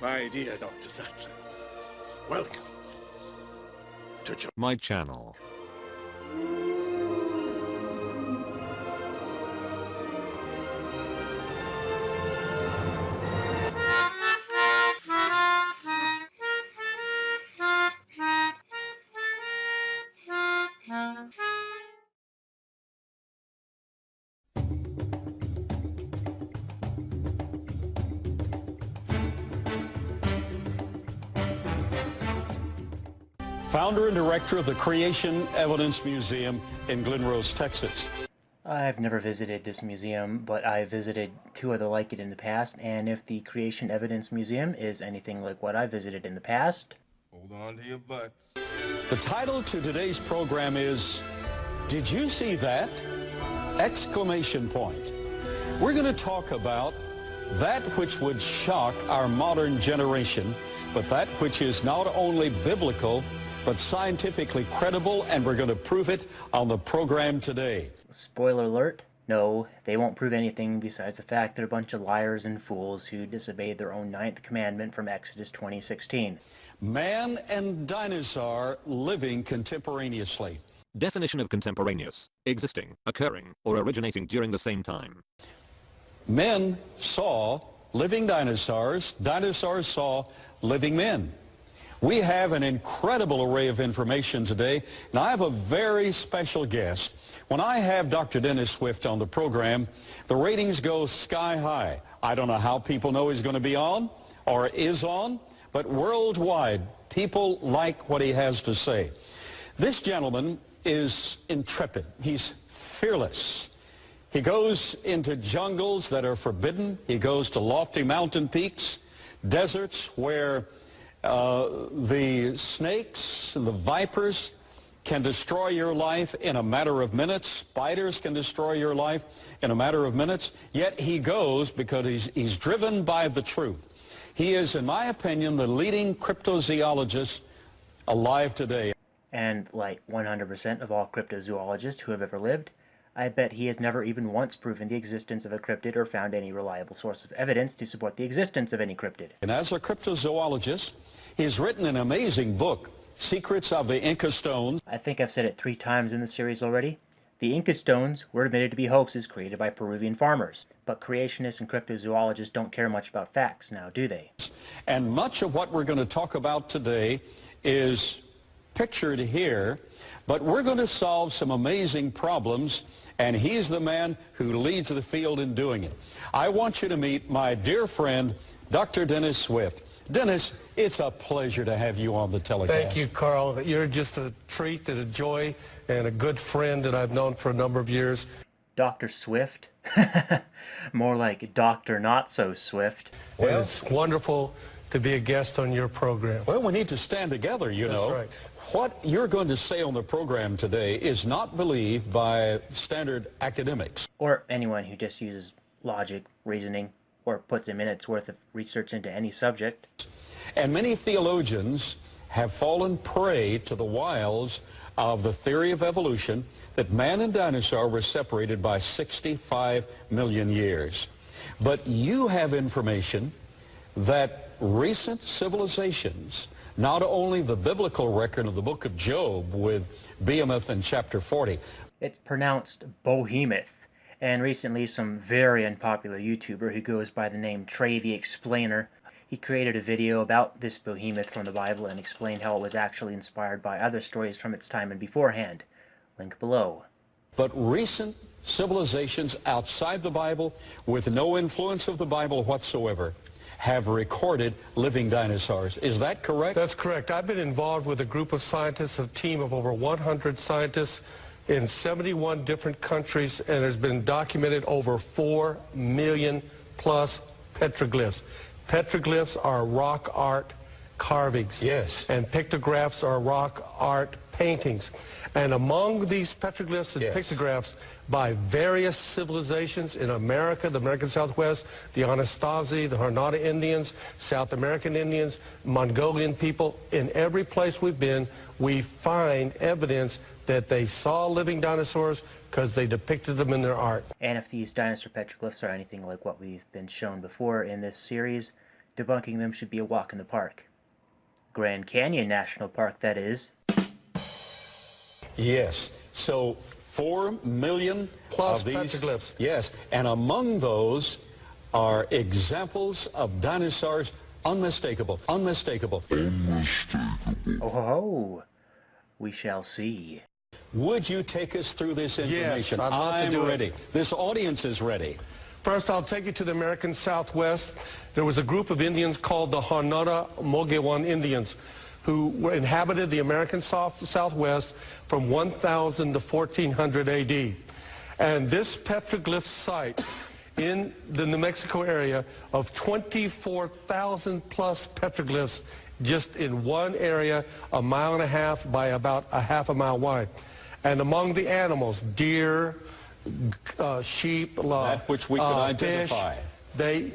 My dear Dr. Sattler, welcome to my channel. Founder and director of the Creation Evidence Museum in Glen Rose, Texas. I've never visited this museum, but I visited two other like it in the past, and if the Creation Evidence Museum is anything like what I visited in the past... Hold on to your butts. The title to today's program is, Did You See That? Exclamation point. We're going to talk about that which would shock our modern generation, but that which is not only biblical, but scientifically credible, and we're going to prove it on the program today. Spoiler alert, no, they won't prove anything besides the fact they're a bunch of liars and fools who disobeyed their own 9th commandment from Exodus 20:16. Man and dinosaur living contemporaneously. Definition of contemporaneous: existing, occurring, or originating during the same time. Men saw living dinosaurs. Dinosaurs saw living men. We have an incredible array of information today, and I have a very special guest. When I have Dr. Dennis Swift on the program, the ratings go sky high. I don't know how people know he's going to be on or is on, but worldwide, people like what he has to say. This gentleman is intrepid. He's fearless. He goes into jungles that are forbidden. He goes to lofty mountain peaks, deserts where the snakes and the vipers can destroy your life in a matter of minutes. Spiders can destroy your life in a matter of minutes. Yet he goes because he's driven by the truth. He is, in my opinion, the leading cryptozoologist alive today. And like 100% of all cryptozoologists who have ever lived, I bet he has never even once proven the existence of a cryptid or found any reliable source of evidence to support the existence of any cryptid. And as a cryptozoologist, he's written an amazing book, Secrets of the Inca Stones. I think I've said it 3 times in the series already. The Inca stones were admitted to be hoaxes created by Peruvian farmers. But creationists and cryptozoologists don't care much about facts now, do they? And much of what we're going to talk about today is pictured here, but we're going to solve some amazing problems, and he's the man who leads the field in doing it. I want you to meet my dear friend, Dr. Dennis Swift. Dennis, it's a pleasure to have you on the telecast. Thank you, Carl. You're just a treat and a joy and a good friend that I've known for a number of years. Dr. Swift? More like Dr. Not So Swift. Well, it's wonderful to be a guest on your program. Well, we need to stand together, you know. That's right. What you're going to say on the program today is not believed by standard academics. Or anyone who just uses logic, reasoning, or puts a minute's worth of research into any subject. And many theologians have fallen prey to the wiles of the theory of evolution that man and dinosaur were separated by 65 million years. But you have information that recent civilizations, not only the biblical record of the book of Job with Behemoth in chapter 40. It's pronounced Behemoth. And recently some very unpopular YouTuber who goes by the name Trey The Explainer, he created a video about this behemoth from the Bible and explained how it was actually inspired by other stories from its time and beforehand. Link below. But recent civilizations outside the Bible, with no influence of the Bible whatsoever, have recorded living dinosaurs. Is that correct? That's correct. I've been involved with a group of scientists, a team of over 100 scientists in 71 different countries, and there's been documented over 4 million plus petroglyphs. Petroglyphs are rock art carvings. Yes. And pictographs are rock art paintings. And among these petroglyphs and pictographs by various civilizations in America, the American Southwest, the Anasazi, the Harnada Indians, South American Indians, Mongolian people, in every place we've been, we find evidence that they saw living dinosaurs because they depicted them in their art. And if these dinosaur petroglyphs are anything like what we've been shown before in this series, Debunking them should be a walk in the park. Grand Canyon National Park, that is. Yes. So 4 million Plus of these petroglyphs. Yes, and among those are examples of dinosaurs, unmistakable, unmistakable. Oh ho ho! We shall see. Would you take us through this information? I'd love to I'm do it. ready. This audience is ready. First, I'll take you to the American Southwest. There was a group of Indians called the Haudenosaunee Indians who inhabited the American Southwest from 1000 to 1400 AD. And this petroglyph site in the New Mexico area of 24,000 plus petroglyphs just in one area, 1.5 miles by about a half a mile wide. And among the animals, deer, sheep, That which we could identify. Fish,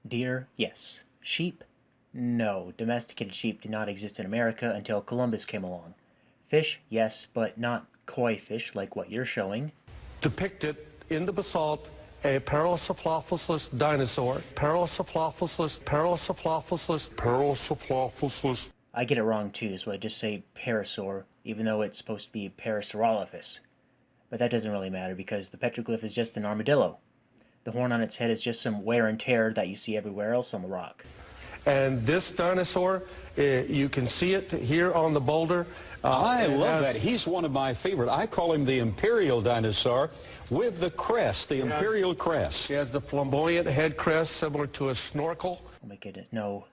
Deer, yes. Sheep, no. Domesticated sheep did not exist in America until Columbus came along. Fish, yes, but not koi fish like what you're showing. depicted in the basalt a Paracephalophus dinosaur. Paracephalophus. I get it wrong too, so I just say parasaur, even though it's supposed to be Parasaurolophus. But that doesn't really matter because the petroglyph is just an armadillo. The horn on its head is just some wear and tear that you see everywhere else on the rock. And this dinosaur, you can see it here on the boulder. I love that. He's one of my favorite. I call him the imperial dinosaur with the crest, the imperial crest. He has the flamboyant head crest similar to a snorkel. I'll make it no.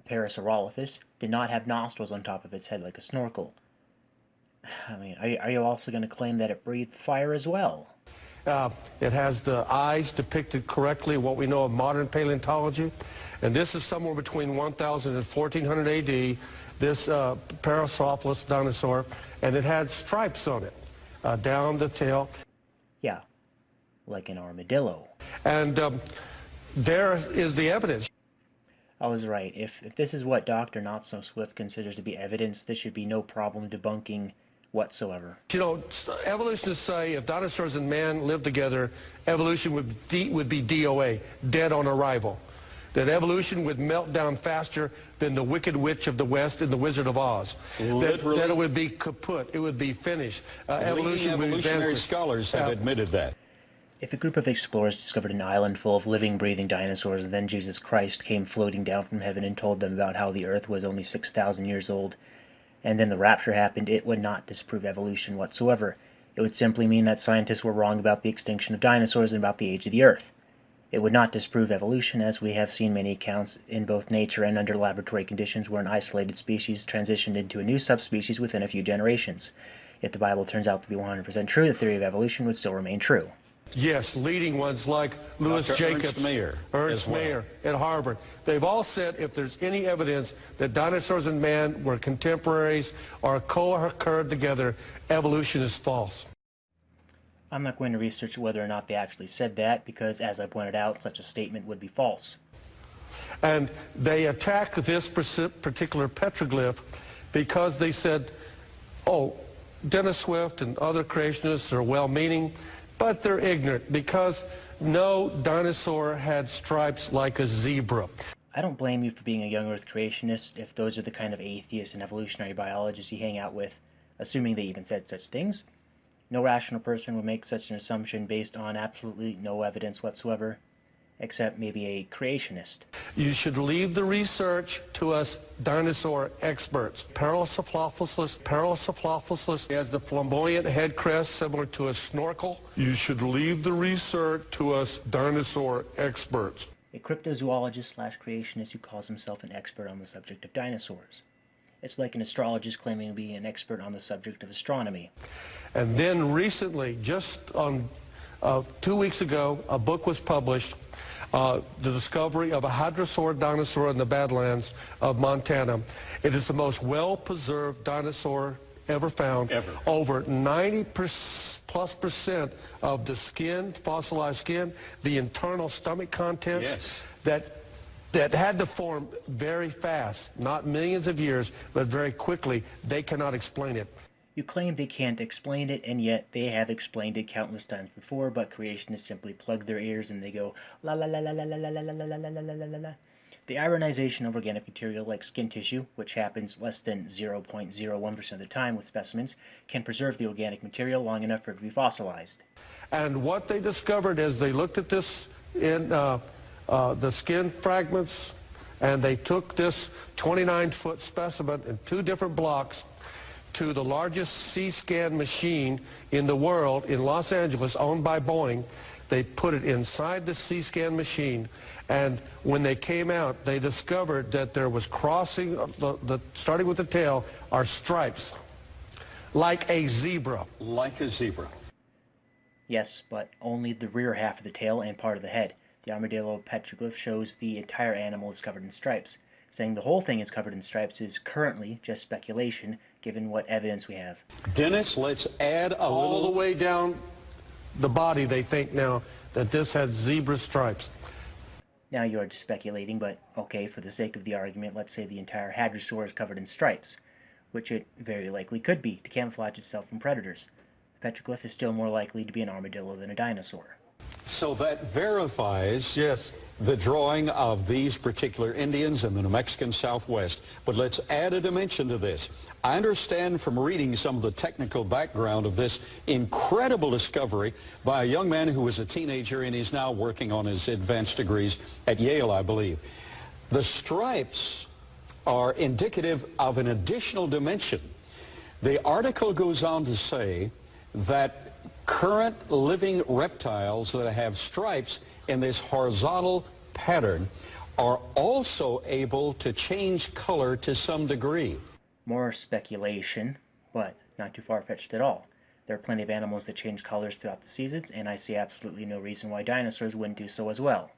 Parasaurolophus did not have nostrils on top of its head like a snorkel. I mean, are you also going to claim that it breathed fire as well? It has the eyes depicted correctly, what we know of modern paleontology. And this is somewhere between 1000 and 1400 AD, this Parasaurolophus dinosaur, and it had stripes on it down the tail. Yeah, like an armadillo. And there is the evidence. I was right. If this is what Dr. Not So Swift considers to be evidence, this should be no problem debunking whatsoever. You know, evolutionists say if dinosaurs and man lived together, evolution would be DOA, dead on arrival. That evolution would melt down faster than the Wicked Witch of the West in The Wizard of Oz. Literally? That it would be kaput. It would be finished. Evolution would be Evolutionary vanquished. scholars have admitted that. If a group of explorers discovered an island full of living, breathing dinosaurs, and then Jesus Christ came floating down from heaven and told them about how the earth was only 6,000 years old, and then the rapture happened, it would not disprove evolution whatsoever. It would simply mean that scientists were wrong about the extinction of dinosaurs and about the age of the earth. It would not disprove evolution, as we have seen many accounts in both nature and under laboratory conditions where an isolated species transitioned into a new subspecies within a few generations. If the Bible turns out to be 100% true, the theory of evolution would still remain true. Yes, leading ones like Louis Dr. Jacobs, Ernst Mayr at Harvard. They've all said if there's any evidence that dinosaurs and man were contemporaries or co-occurred together, evolution is false. I'm not going to research whether or not they actually said that because, as I pointed out, such a statement would be false. And they attack this particular petroglyph because they said, oh, Dennis Swift and other creationists are well-meaning, but they're ignorant because no dinosaur had stripes like a zebra. I don't blame you for being a young Earth creationist if those are the kind of atheists and evolutionary biologists you hang out with, assuming they even said such things. No rational person would make such an assumption based on absolutely no evidence whatsoever, except maybe a creationist. You should leave the research to us dinosaur experts. Paracephalophus has the flamboyant head crest similar to a snorkel. You should leave the research to us dinosaur experts. A cryptozoologist/creationist who calls himself an expert on the subject of dinosaurs. It's like an astrologist claiming to be an expert on the subject of astronomy. And then recently, just on 2 weeks ago, a book was published, the discovery of a hadrosaur dinosaur in the Badlands of Montana. It is the most well-preserved dinosaur ever found. Over 90+% of the skin, fossilized skin, the internal stomach contents, that had to form very fast, not millions of years, but very quickly. They cannot explain it. You claim they can't explain it, and yet they have explained it countless times before, but creationists simply plug their ears and they go la la la la la la la la la la la la la la la. The ironization of organic material like skin tissue, which happens less than 0.01% of the time with specimens, can preserve the organic material long enough for it to be fossilized. And what they discovered is they looked at this in the skin fragments, and they took this 29-foot specimen in 2 different blocks to the largest C-scan machine in the world in Los Angeles, owned by Boeing. They put it inside the C-scan machine, and when they came out, they discovered that there was crossing, starting with the tail, are stripes, like a zebra. Like a zebra. Yes, but only the rear half of the tail and part of the head. The armadillo petroglyph shows the entire animal is covered in stripes. Saying the whole thing is covered in stripes is currently just speculation, given what evidence we have. Dennis, let's add a All little... the way down the body, they think now that this had zebra stripes. Now you are just speculating, but okay, for the sake of the argument, let's say the entire hadrosaur is covered in stripes, which it very likely could be to camouflage itself from predators. The petroglyph is still more likely to be an armadillo than a dinosaur. So that verifies Yes. the drawing of these particular Indians in the New Mexican Southwest. But let's add a dimension to this. I understand from reading some of the technical background of this incredible discovery by a young man who was a teenager and he's now working on his advanced degrees at Yale, I believe. The stripes are indicative of an additional dimension. The article goes on to say that current living reptiles that have stripes in this horizontal pattern are also able to change color to some degree. More speculation, but not too far-fetched at all. There are plenty of animals that change colors throughout the seasons, and I see absolutely no reason why dinosaurs wouldn't do so as well.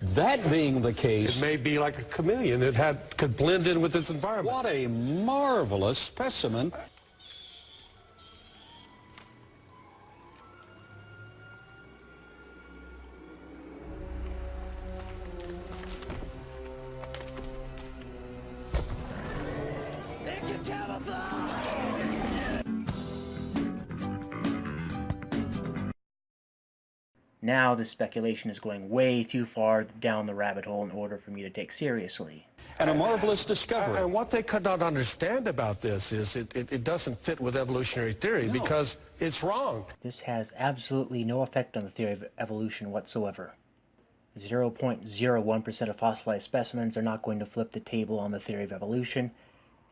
That being the case... It may be like a chameleon. It could blend in with its environment. What a marvelous specimen. Now the speculation is going way too far down the rabbit hole in order for me to take seriously. And a marvelous discovery. And what they could not understand about this is it doesn't fit with evolutionary theory because it's wrong. This has absolutely no effect on the theory of evolution whatsoever. 0.01% of fossilized specimens are not going to flip the table on the theory of evolution.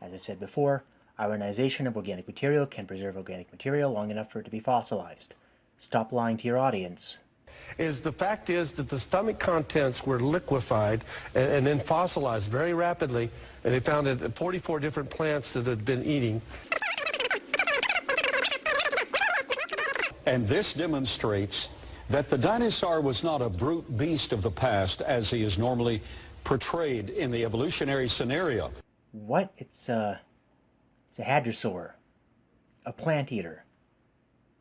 As I said before, ironization of organic material can preserve organic material long enough for it to be fossilized. Stop lying to your audience. The fact is that the stomach contents were liquefied and then fossilized very rapidly, and they found it 44 different plants that had been eating. And this demonstrates that the dinosaur was not a brute beast of the past as he is normally portrayed in the evolutionary scenario. What? It's a hadrosaur. A plant eater.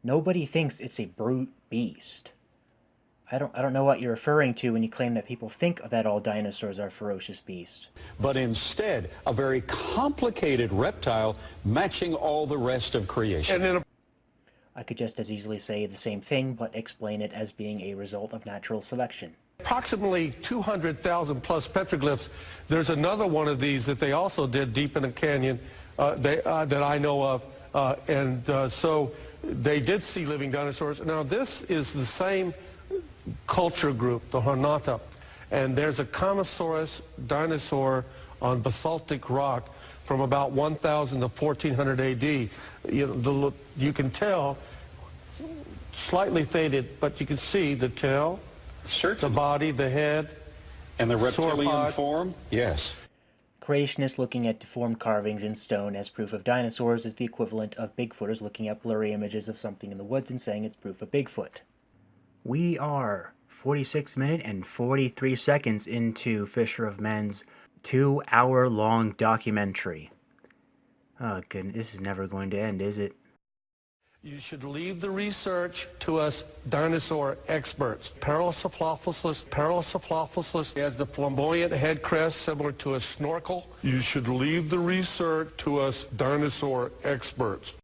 Nobody thinks it's a brute beast. I don't know what you're referring to when you claim that people think that all dinosaurs are ferocious beasts. But instead, a very complicated reptile matching all the rest of creation. I could just as easily say the same thing, but explain it as being a result of natural selection. Approximately 200,000 plus petroglyphs. There's another one of these that they also did deep in a canyon that I know of. So they did see living dinosaurs. Now this is the same culture group, the Hornata, and there's a Comosaurus dinosaur on basaltic rock from about 1000 to 1400 AD. You can tell, slightly faded, but you can see the tail, the body, the head, and the reptilian sauropod. form. Yes. Creationists looking at deformed carvings in stone as proof of dinosaurs is the equivalent of Bigfooters looking at blurry images of something in the woods and saying it's proof of Bigfoot. We are 46 minutes and 43 seconds into Fisher of Men's 2-hour-long documentary. Oh goodness, this is never going to end, is it? You should leave the research to us dinosaur experts. Parasaurolophus has the flamboyant head crest similar to a snorkel. You should leave the research to us dinosaur experts.